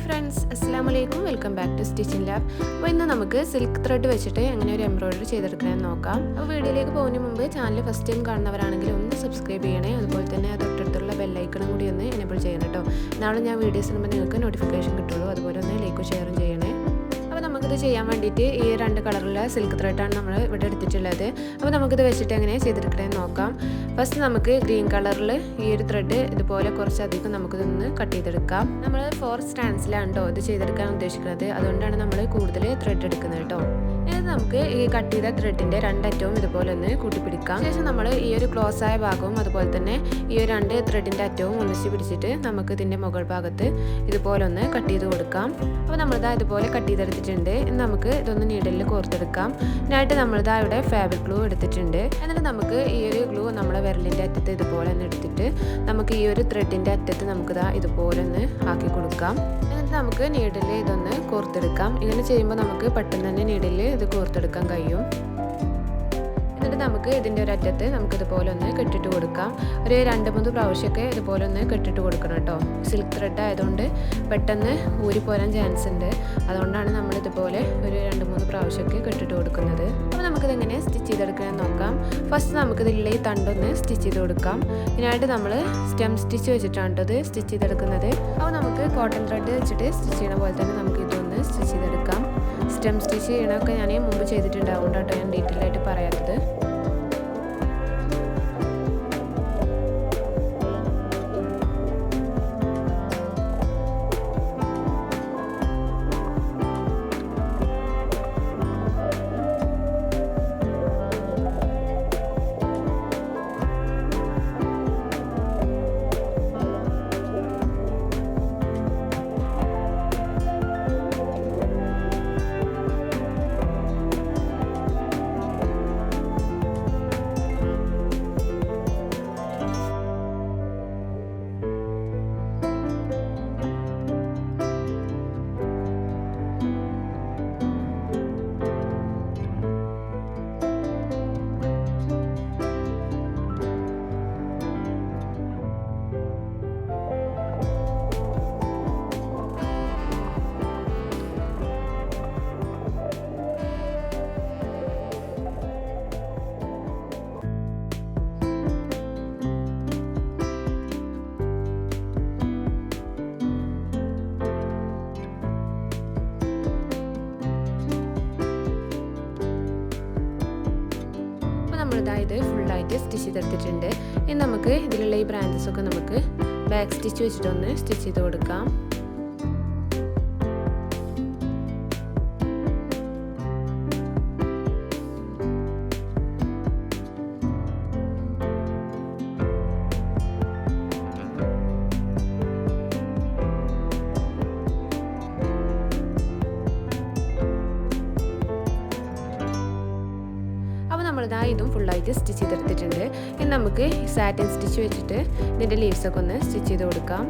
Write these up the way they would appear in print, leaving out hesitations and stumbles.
friends, Assalamualaikum. Welcome back to Stitching Lab. അപ്പോൾ ഇന്ന് നമുക്ക് സിൽക്ക് ത്രെഡ് വെച്ചിട്ട് എങ്ങനെ ഒരു എംബ്രോയിഡറി ചെയ്തെടുക്കണമെന്ന് നോക്കാം. അപ്പോൾ വീഡിയോയിലേക്ക് പോകുന്നതിന് മുമ്പ് ചാനൽ ഫസ്റ്റ് ടൈം കാണുന്നവരാണെങ്കിൽ ഒന്ന് സബ്സ്ക്രൈബ് ചെയ്യണേ. അതുപോലെ തന്നെ തൊട്ടടുത്തുള്ള ബെൽ ഐക്കണും കൂടി ഒന്ന് എനേബിൾ ചെയ്യണം കേട്ടോ. നാളെ ഞാൻ വീഡിയോസ് ഇടുമ്പോൾ നിങ്ങൾക്ക് നോട്ടിഫിക്കേഷൻ കിട്ടുള്ളൂ. അതുപോലെ ഒന്ന് ലൈക്കും ഷെയറും ചെയ്യണേ. അപ്പോൾ നമുക്കിത് ചെയ്യാൻ വേണ്ടിയിട്ട് ഈ രണ്ട് കളറുള്ള സിൽക്ക് ത്രെഡാണ് നമ്മൾ ഇവിടെ എടുത്തിട്ടുള്ളത്. അപ്പോൾ നമുക്കിത് വെച്ചിട്ട് എങ്ങനെ ചെയ്തെടുക്കണമെന്ന് നോക്കാം. ഫസ്റ്റ് നമുക്ക് ഗ്രീൻ കളറിൽ ഈ ഒരു ത്രെഡ് ഇതുപോലെ കുറച്ചധികം നമുക്കിതൊന്ന് കട്ട് ചെയ്തെടുക്കാം. നമ്മൾ 4 സ്റ്റാൻഡ്സിലാണ് കേട്ടോ ഇത് ചെയ്തെടുക്കാൻ ഉദ്ദേശിക്കുന്നത്. അതുകൊണ്ടാണ് നമ്മൾ കൂടുതൽ ത്രെഡ് എടുക്കുന്നത് കേട്ടോ. എന്നിട്ട് നമുക്ക് ഈ കട്ട് ചെയ്ത ത്രെഡിൻ്റെ രണ്ടറ്റവും ഇതുപോലെ ഒന്ന് കൂട്ടിപ്പിടിക്കാം. ശേഷം നമ്മൾ ഈ ഒരു ക്ലോസ് ആയ ഭാഗവും അതുപോലെ തന്നെ ഈ ഒരു രണ്ട് ത്രെഡിൻ്റെ അറ്റവും ഒന്നിച്ച് പിടിച്ചിട്ട് നമുക്ക് ഇതിൻ്റെ മുകൾ ഭാഗത്ത് ഇതുപോലെ ഒന്ന് കട്ട് ചെയ്ത് കൊടുക്കാം. അപ്പോൾ നമ്മളിതാ ഇതുപോലെ കട്ട് ചെയ്തെടുത്തിട്ടുണ്ട്. നമുക്ക് ഇതൊന്ന് നീഡിലിൽ കോർത്തെടുക്കാം. ഇതിനായിട്ട് നമ്മളിതാ ഇവിടെ ഫാബ്രിക് ഗ്ലൂ എടുത്തിട്ടുണ്ട്. എന്നിട്ട് നമുക്ക് ഈ ഒരു ഗ്ലൂ നമ്മുടെ വിരലിൻ്റെ അറ്റത്ത് ഇതുപോലെ ഒന്ന് എടുത്തിട്ട് നമുക്ക് ഈ ഒരു ത്രെഡിൻ്റെ അറ്റത്ത് നമുക്കിതാ ഇതുപോലെ ഒന്ന് ആക്കി കൊടുക്കാം. എന്നിട്ട് നമുക്ക് നീഡിൽ ഇതൊന്ന് കോർത്തെടുക്കാം. ഇങ്ങനെ ചെയ്യുമ്പോൾ നമുക്ക് പെട്ടെന്ന് തന്നെ നീഡിൽ ഇത് കോർത്തെടുക്കാൻ കഴിയും. എന്നിട്ട് നമുക്ക് ഇതിൻ്റെ ഒരു അറ്റത്ത് നമുക്കിതുപോലെ ഒന്ന് കെട്ടിട്ട് കൊടുക്കാം. ഒരു 2-3 പ്രാവശ്യമൊക്കെ ഇതുപോലെ ഒന്ന് കെട്ടിട്ട് കൊടുക്കണം കേട്ടോ. സിൽക്ക് ത്രെഡ് ആയതുകൊണ്ട് പെട്ടെന്ന് ഊരിപ്പോരാൻ ചാൻസ് ഉണ്ട്. അതുകൊണ്ടാണ് നമ്മൾ ഇതുപോലെ ഒരു 2-3 പ്രാവശ്യമൊക്കെ കെട്ടിട്ട് കൊടുക്കുന്നത്. അപ്പോൾ നമുക്കിതെങ്ങനെ സ്റ്റിച്ച് ചെയ്തെടുക്കാൻ നോക്കാം. ഫസ്റ്റ് നമുക്കിതിലുള്ള ഈ തണ്ടൊന്ന് സ്റ്റിച്ച് ചെയ്ത് കൊടുക്കാം. ഇതിനായിട്ട് നമ്മൾ സ്റ്റെം സ്റ്റിച്ച് വെച്ചിട്ടാണ് ഇത് സ്റ്റിച്ച് ചെയ്തെടുക്കുന്നത്. അപ്പോൾ നമുക്ക് കോട്ടൺ ത്രെഡ് വെച്ചിട്ട് സ്റ്റിച്ച് ചെയ്യുന്ന പോലെ തന്നെ നമുക്ക് ഇതൊന്ന് സ്റ്റിച്ച് ചെയ്തെടുക്കാം. സ്റ്റെം സ്റ്റിച്ച് ചെയ്യണമൊക്കെ ഞാൻ മുമ്പ് ചെയ്തിട്ടുണ്ട്. അതുകൊണ്ടാട്ടോ ഞാൻ ഡീറ്റെയിൽ ആയിട്ട് പറയാത്തത്. നമ്മളിതായത് ഫുള്ളായിട്ട് സ്റ്റിച്ച് ചെയ്തെടുത്തിട്ടുണ്ട്. ഇനി നമുക്ക് ഇതിലുള്ള ഈ ബ്രാഞ്ചസ് ഒക്കെ നമുക്ക് ബാക്ക് സ്റ്റിച്ച് വെച്ചിട്ടൊന്ന് സ്റ്റിച്ച് ചെയ്ത് കൊടുക്കാം. നമ്മളിതാ ഇതും ഫുള്ളായിട്ട് സ്റ്റിച്ച് ചെയ്തെടുത്തിട്ടുണ്ട്. ഇനി നമുക്ക് സാറ്റിൻ സ്റ്റിച്ച് വെച്ചിട്ട് ഇതിൻ്റെ ലീവ്സൊക്കെ ഒന്ന് സ്റ്റിച്ച് ചെയ്ത് കൊടുക്കാം.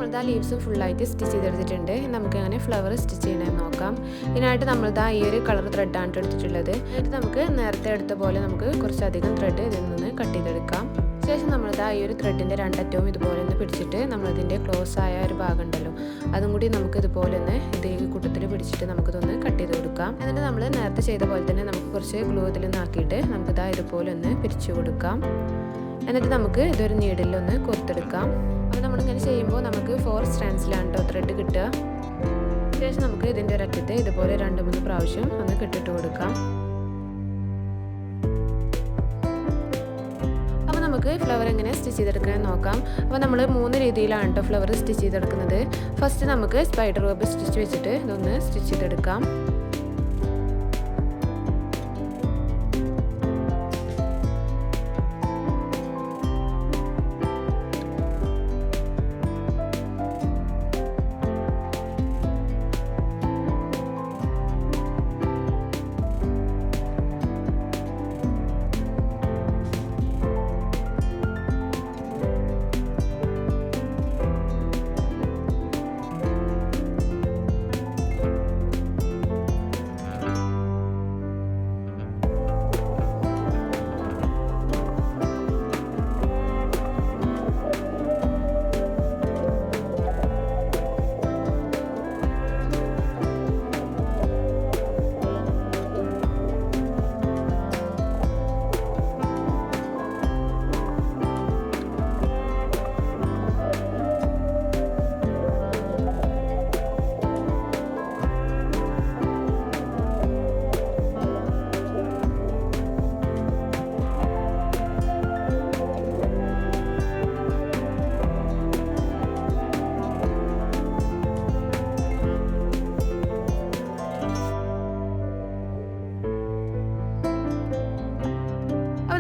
നമ്മളിതാ ലീവ്സും ഫുള്ളായിട്ട് സ്റ്റിച്ച് ചെയ്തെടുത്തിട്ടുണ്ട്. നമുക്ക് അങ്ങനെ ഫ്ലവർ സ്റ്റിച്ച് ചെയ്യണമെന്ന് നോക്കാം. ഇതിനായിട്ട് നമ്മളിതാ ഈ ഒരു കളർ ത്രെഡാണ് എടുത്തിട്ടുള്ളത്. എന്നിട്ട് നമുക്ക് നേരത്തെ എടുത്ത പോലെ നമുക്ക് കുറച്ചധികം ത്രെഡ് ഇതിൽ നിന്ന് കട്ട് ചെയ്തെടുക്കാം. ശേഷം നമ്മളിതാ ഈ ഒരു ത്രെഡിൻ്റെ രണ്ടറ്റവും ഇതുപോലെ ഒന്ന് പിടിച്ചിട്ട് നമ്മളിതിൻ്റെ ക്ലോസ് ആയ ഒരു ഭാഗം ഉണ്ടല്ലോ അതും കൂടി നമുക്ക് ഇതുപോലെ ഒന്ന് ഇത് ഈ കൂട്ടത്തിൽ പിടിച്ചിട്ട് നമുക്കിതൊന്ന് കട്ട് ചെയ്ത് കൊടുക്കാം. എന്നിട്ട് നമ്മൾ നേരത്തെ ചെയ്ത പോലെ തന്നെ നമുക്ക് കുറച്ച് ഗ്ലൂ ഇതിൽ നിന്നാക്കിയിട്ട് നമുക്കിതാ ഇതുപോലെ ഒന്ന് പിരിച്ചു കൊടുക്കാം. എന്നിട്ട് നമുക്ക് ഇതൊരു നീഡിലൊന്ന് കോർത്തെടുക്കാം. അപ്പോൾ നമ്മളിങ്ങനെ ചെയ്യുമ്പോൾ നമുക്ക് 4 സ്ട്രാൻഡ്സിലാണ് കേട്ടോ ത്രെഡ് കിട്ടുക. ശേഷം നമുക്ക് ഇതിൻ്റെ ഒരറ്റത്ത് ഇതുപോലെ 2-3 പ്രാവശ്യം ഒന്ന് കെട്ടിട്ട് കൊടുക്കാം. അപ്പോൾ നമുക്ക് ഫ്ലവർ എങ്ങനെ സ്റ്റിച്ച് ചെയ്തെടുക്കാൻ നോക്കാം. അപ്പോൾ നമ്മൾ 3 രീതിയിലാണ് കേട്ടോ ഫ്ലവർ സ്റ്റിച്ച് ചെയ്തെടുക്കുന്നത്. ഫസ്റ്റ് നമുക്ക് സ്പൈഡർ വെബ് സ്റ്റിച്ച് വെച്ചിട്ട് ഇതൊന്ന് സ്റ്റിച്ച് ചെയ്തെടുക്കാം.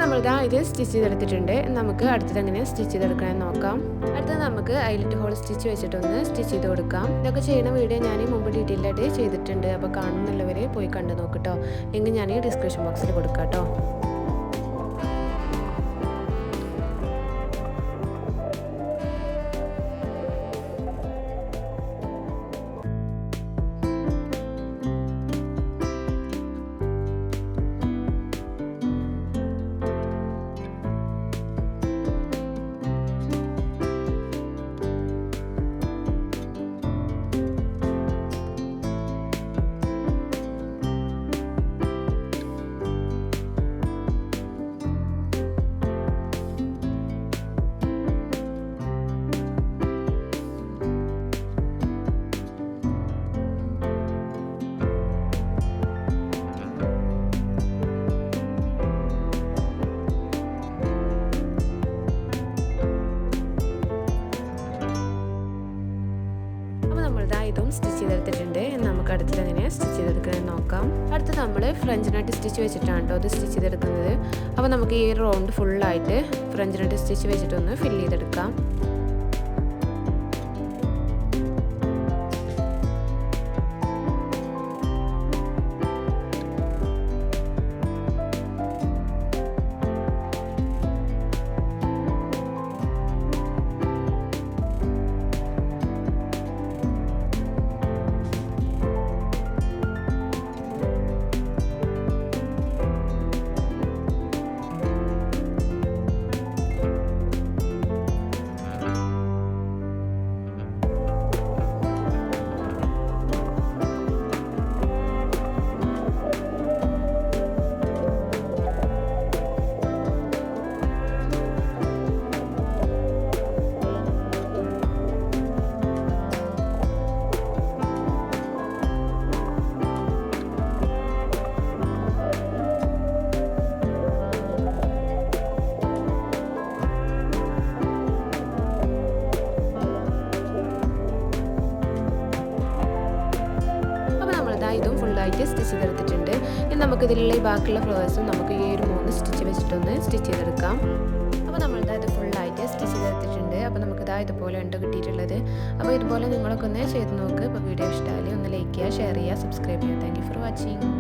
നമ്മളിതാ ഇത് സ്റ്റിച്ച് ചെയ്തെടുത്തിട്ടുണ്ട്. നമുക്ക് അടുത്തത് എങ്ങനെ സ്റ്റിച്ച് ചെയ്തെടുക്കാൻ നോക്കാം. അടുത്തത് നമുക്ക് ഐലറ്റ് ഹോൾ സ്റ്റിച്ച് വെച്ചിട്ടൊന്ന് സ്റ്റിച്ച് ചെയ്ത് കൊടുക്കാം. ഇതൊക്കെ ചെയ്യുന്ന വീഡിയോ ഞാൻ മുമ്പ് ഡീറ്റെയിൽ ആയിട്ട് ചെയ്തിട്ടുണ്ട്. അപ്പോൾ കാണുന്നുള്ളവർ പോയി കണ്ടു നോക്കിട്ടോ. ലിങ്ക് ഞാൻ ഈ ഡിസ്ക്രിപ്ഷൻ ബോക്സിൽ കൊടുക്കാം കേട്ടോ. ഇതും സ്റ്റിച്ച് ചെയ്തെടുത്തിട്ടുണ്ട്. നമുക്ക് അടുത്തത് എങ്ങനെയാണ് സ്റ്റിച്ച് ചെയ്തെടുക്കുന്നത് നോക്കാം. അടുത്തത് നമ്മൾ ഫ്രഞ്ച് നട്ട് സ്റ്റിച്ച് വെച്ചിട്ടാണ് കേട്ടോ അത് സ്റ്റിച്ച് ചെയ്തെടുക്കുന്നത്. അപ്പോൾ നമുക്ക് ഈ റൗണ്ട് ഫുള്ളായിട്ട് ഫ്രഞ്ച് നട്ട് സ്റ്റിച്ച് വെച്ചിട്ടൊന്ന് ഫില്ല് ചെയ്തെടുക്കാം. ഇതും ഫുള്ളായിട്ട് സ്റ്റിച്ച് ചെയ്തെടുത്തിട്ടുണ്ട്. ഇനി നമുക്കിതിലുള്ള ഈ ബാക്കിയുള്ള ഫ്ലവേഴ്സും നമുക്ക് ഈ ഒരു 3 സ്റ്റിച്ച് വെച്ചിട്ടൊന്ന് സ്റ്റിച്ച് ചെയ്തെടുക്കാം. അപ്പോൾ നമ്മളിതാ ഇത് ഫുള്ളായിട്ട് സ്റ്റിച്ച് ചെയ്തെടുത്തിട്ടുണ്ട്. അപ്പോൾ നമുക്കിതാ ഇതുപോലെ ഉണ്ട് കിട്ടിയിട്ടുള്ളത്. അപ്പോൾ ഇതുപോലെ നിങ്ങളൊക്കെ ഒന്ന് ചെയ്ത് നോക്ക്. അപ്പോൾ വീഡിയോ ഇഷ്ടമായാലും ഒന്ന് ലൈക്ക് ചെയ്യുക, ഷെയർ ചെയ്യുക, സബ്സ്ക്രൈബ് ചെയ്യുക. Thank you for watching.